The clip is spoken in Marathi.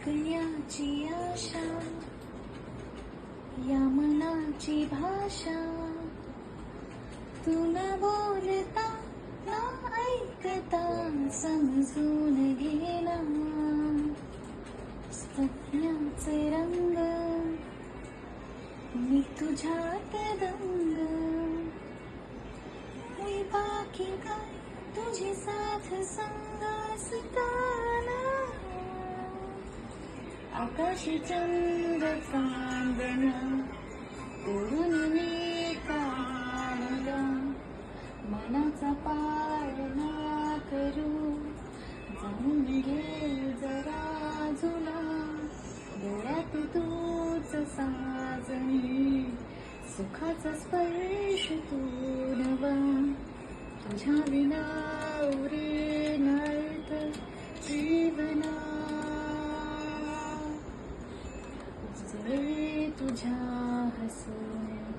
ऐकण्याची आशा या मनाची भाषा, तू न बोलता न ऐकता समजून गेला. स्वप्नाचे रंग मी तुझ्यात दंग, मी बाकी काय तुझी साथ संग असताना. आकाश चंद्र चांदणा करून मी काढला, मनाचा पाळणा करू जाऊन घे जरा झुला. डोळ्यात तूच साजणी, सुखाचा स्पर्श तू नवा. तुझ्या विना उरेन अर्थ जीवना, तुझ्या हसून